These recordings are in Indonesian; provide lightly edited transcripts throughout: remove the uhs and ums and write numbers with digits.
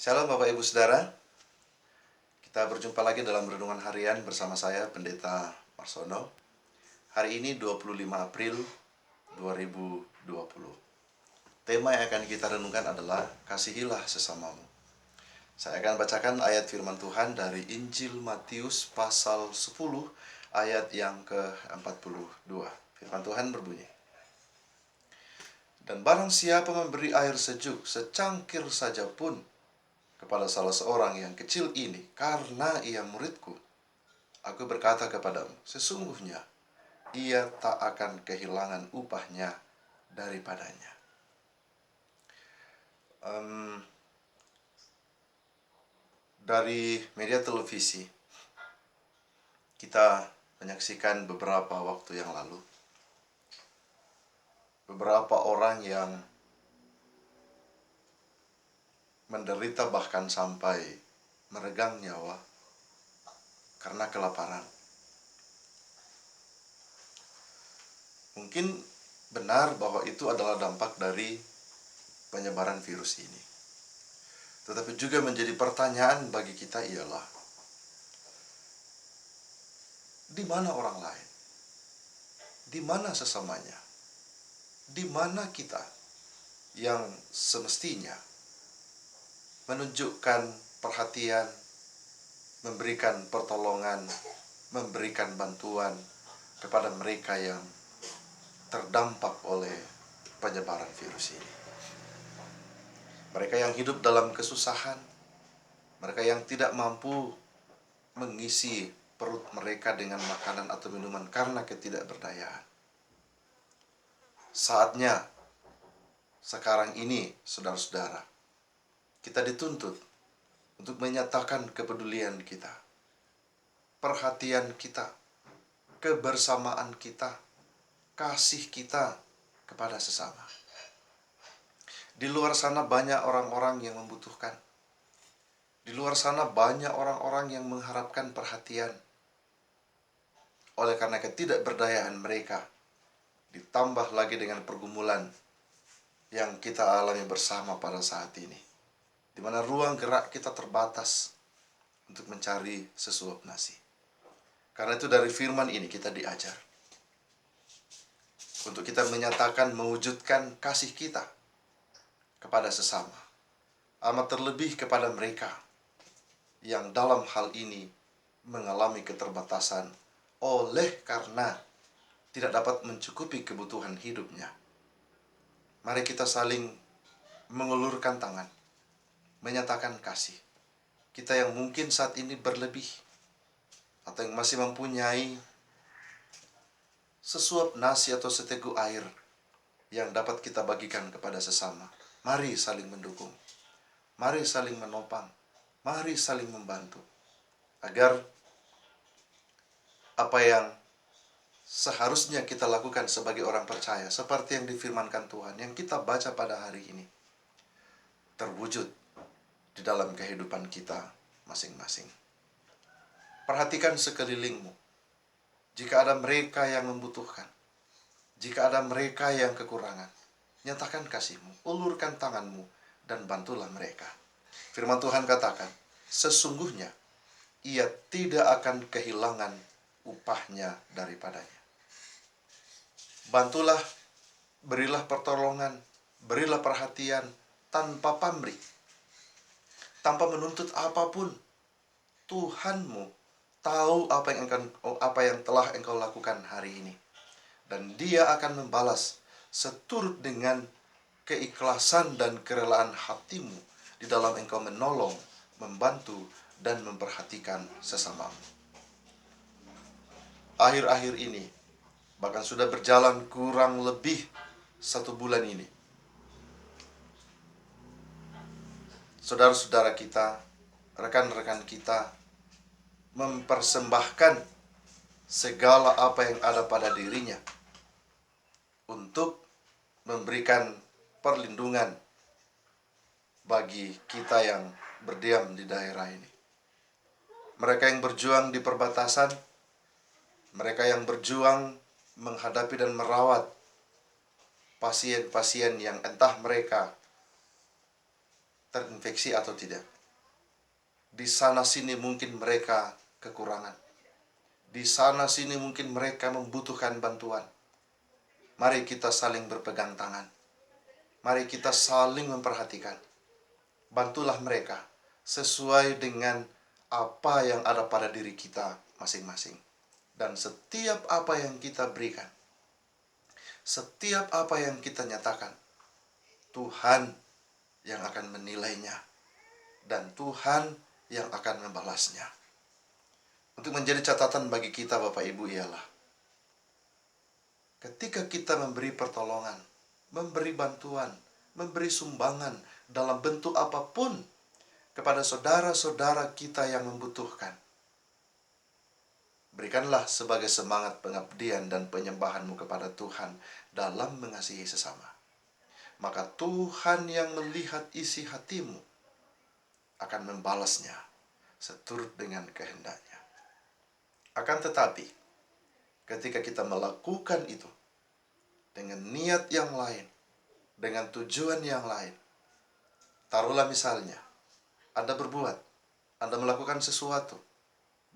Shalom Bapak Ibu Saudara, kita berjumpa lagi dalam Renungan Harian bersama saya Pendeta Marsono. Hari ini 25 April 2020. Tema yang akan kita renungkan adalah Kasihilah sesamamu. Saya akan bacakan ayat firman Tuhan dari Injil Matius pasal 10 ayat yang ke-42. Firman Tuhan berbunyi, "Dan barang siapa memberi air sejuk secangkir saja pun kepada salah seorang yang kecil ini, karena ia muridku, aku berkata kepadamu, sesungguhnya ia tak akan kehilangan upahnya daripadanya." Dari media televisi, kita menyaksikan beberapa waktu yang lalu, beberapa orang yang menderita bahkan sampai meregang nyawa karena kelaparan. Mungkin benar bahwa itu adalah dampak dari penyebaran virus ini. Tetapi juga menjadi pertanyaan bagi kita ialah, di mana orang lain? Di mana sesamanya? Di mana kita yang semestinya menunjukkan perhatian, memberikan pertolongan, memberikan bantuan kepada mereka yang terdampak oleh penyebaran virus ini? Mereka yang hidup dalam kesusahan, mereka yang tidak mampu mengisi perut mereka dengan makanan atau minuman karena ketidakberdayaan. Saatnya sekarang ini, saudara-saudara, kita dituntut untuk menyatakan kepedulian kita, perhatian kita, kebersamaan kita, kasih kita kepada sesama. Di luar sana banyak orang-orang yang membutuhkan. Di luar sana banyak orang-orang yang mengharapkan perhatian. Oleh karena ketidakberdayaan mereka, ditambah lagi dengan pergumulan yang kita alami bersama pada saat ini, di mana ruang gerak kita terbatas untuk mencari sesuap nasi. Karena itu dari firman ini kita diajar untuk kita menyatakan, mewujudkan kasih kita kepada sesama, amat terlebih kepada mereka yang dalam hal ini mengalami keterbatasan oleh karena tidak dapat mencukupi kebutuhan hidupnya. Mari kita saling mengulurkan tangan, menyatakan kasih. Kita yang mungkin saat ini berlebih, atau yang masih mempunyai sesuap nasi atau seteguk air yang dapat kita bagikan kepada sesama, mari saling mendukung, mari saling menopang, mari saling membantu, agar apa yang seharusnya kita lakukan sebagai orang percaya, seperti yang difirmankan Tuhan, yang kita baca pada hari ini, terwujud di dalam kehidupan kita masing-masing. Perhatikan sekelilingmu. Jika ada mereka yang membutuhkan, jika ada mereka yang kekurangan, nyatakan kasihmu, ulurkan tanganmu, dan bantulah mereka. Firman Tuhan katakan, sesungguhnya ia tidak akan kehilangan upahnya daripadanya. Bantulah, berilah pertolongan, berilah perhatian tanpa pamrih, tanpa menuntut apapun. Tuhanmu tahu apa yang telah engkau lakukan hari ini, dan Dia akan membalas seturut dengan keikhlasan dan kerelaan hatimu di dalam engkau menolong, membantu, dan memperhatikan sesamamu. Akhir-akhir ini, bahkan sudah berjalan kurang lebih 1 bulan ini, saudara-saudara kita, rekan-rekan kita mempersembahkan segala apa yang ada pada dirinya untuk memberikan perlindungan bagi kita yang berdiam di daerah ini. Mereka yang berjuang di perbatasan, mereka yang berjuang menghadapi dan merawat pasien-pasien yang entah mereka terinfeksi atau tidak. Di sana sini mungkin mereka kekurangan. Di sana sini mungkin mereka membutuhkan bantuan. Mari kita saling berpegang tangan. Mari kita saling memperhatikan. Bantulah mereka sesuai dengan apa yang ada pada diri kita masing-masing. Dan setiap apa yang kita berikan, setiap apa yang kita nyatakan, Tuhan yang akan menilainya. Dan Tuhan yang akan membalasnya. Untuk menjadi catatan bagi kita Bapak Ibu ialah, ketika kita memberi pertolongan, memberi bantuan, memberi sumbangan dalam bentuk apapun kepada saudara-saudara kita yang membutuhkan, berikanlah sebagai semangat pengabdian dan penyembahanmu kepada Tuhan dalam mengasihi sesama. Maka Tuhan yang melihat isi hatimu akan membalasnya seturut dengan kehendaknya. Akan tetapi, ketika kita melakukan itu dengan niat yang lain, dengan tujuan yang lain, taruhlah misalnya, Anda berbuat, Anda melakukan sesuatu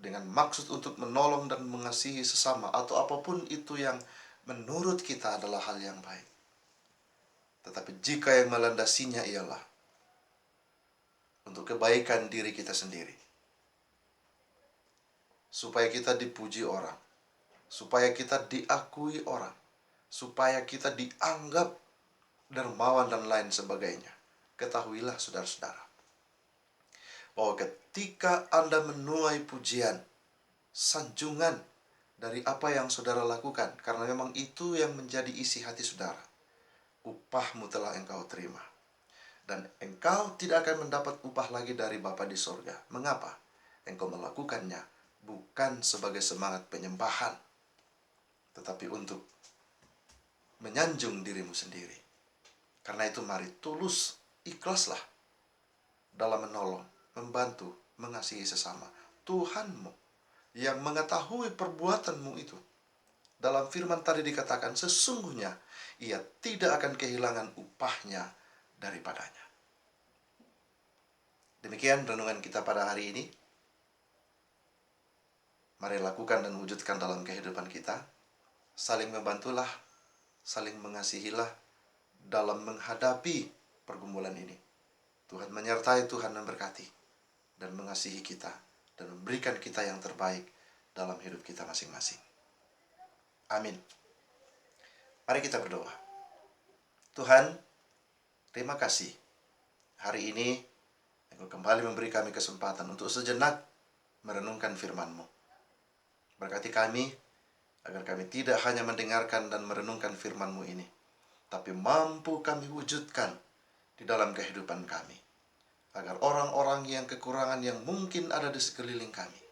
dengan maksud untuk menolong dan mengasihi sesama, atau apapun itu yang menurut kita adalah hal yang baik. Tetapi jika yang melandasinya ialah untuk kebaikan diri kita sendiri, supaya kita dipuji orang, supaya kita diakui orang, supaya kita dianggap dermawan dan lain sebagainya, ketahuilah saudara-saudara, bahwa ketika Anda menuai pujian, sanjungan dari apa yang saudara lakukan, karena memang itu yang menjadi isi hati saudara, upahmu telah engkau terima. Dan engkau tidak akan mendapat upah lagi dari Bapa di sorga. Mengapa? Engkau melakukannya bukan sebagai semangat penyembahan, tetapi untuk menyanjung dirimu sendiri. Karena itu mari tulus, ikhlaslah dalam menolong, membantu, mengasihi sesama. Tuhanmu yang mengetahui perbuatanmu itu. Dalam firman tadi dikatakan, sesungguhnya ia tidak akan kehilangan upahnya daripadanya. Demikian renungan kita pada hari ini. Mari lakukan dan wujudkan dalam kehidupan kita. Saling membantulah, saling mengasihilah dalam menghadapi pergumulan ini. Tuhan menyertai, Tuhan memberkati dan mengasihi kita dan memberikan kita yang terbaik dalam hidup kita masing-masing. Amin. Mari kita berdoa. Tuhan, terima kasih. Hari ini Engkau kembali memberi kami kesempatan untuk sejenak merenungkan firman-Mu. Berkati kami, agar kami tidak hanya mendengarkan dan merenungkan firman-Mu ini, tapi mampu kami wujudkan di dalam kehidupan kami. Agar orang-orang yang kekurangan yang mungkin ada di sekeliling kami,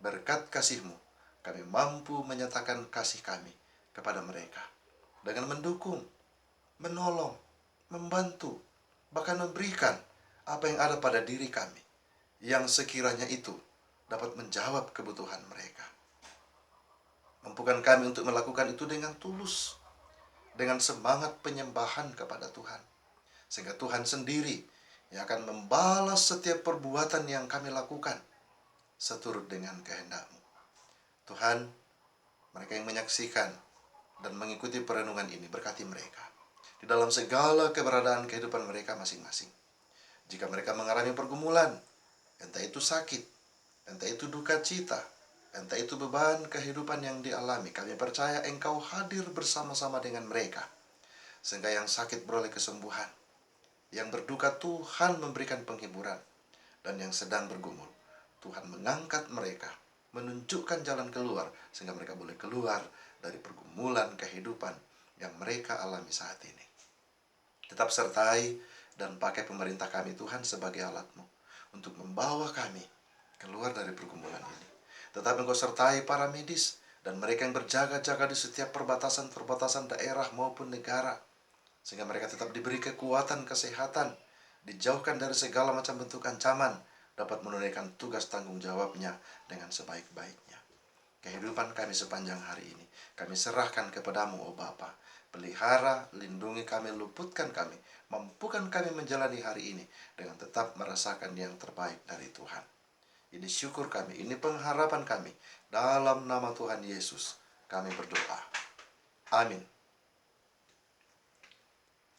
berkat kasih-Mu, kami mampu menyatakan kasih kami kepada mereka. Dengan mendukung, menolong, membantu, bahkan memberikan apa yang ada pada diri kami, yang sekiranya itu dapat menjawab kebutuhan mereka. Mampukan kami untuk melakukan itu dengan tulus, dengan semangat penyembahan kepada Tuhan. Sehingga Tuhan sendiri yang akan membalas setiap perbuatan yang kami lakukan seturut dengan kehendak-Mu. Tuhan, mereka yang menyaksikan dan mengikuti perenungan ini, berkati mereka di dalam segala keberadaan kehidupan mereka masing-masing. Jika mereka mengalami pergumulan, entah itu sakit, entah itu duka cita, entah itu beban kehidupan yang dialami, kami percaya Engkau hadir bersama-sama dengan mereka, sehingga yang sakit beroleh kesembuhan, yang berduka Tuhan memberikan penghiburan, dan yang sedang bergumul, Tuhan mengangkat mereka, menunjukkan jalan keluar, sehingga mereka boleh keluar dari pergumulan kehidupan yang mereka alami saat ini. Tetap sertai dan pakai pemerintah kami Tuhan sebagai alat-Mu untuk membawa kami keluar dari pergumulan ini. Tetapi Engkau sertai para medis dan mereka yang berjaga-jaga di setiap perbatasan-perbatasan daerah maupun negara, sehingga mereka tetap diberi kekuatan kesehatan, dijauhkan dari segala macam bentuk ancaman, dapat menunaikan tugas tanggung jawabnya dengan sebaik-baiknya. Kehidupan kami sepanjang hari ini kami serahkan kepadamu, oh Bapa. Pelihara, lindungi kami, luputkan kami Mampukan kami menjalani hari ini dengan tetap merasakan yang terbaik dari Tuhan. Ini syukur kami, ini pengharapan kami. Dalam nama Tuhan Yesus kami berdoa. Amin.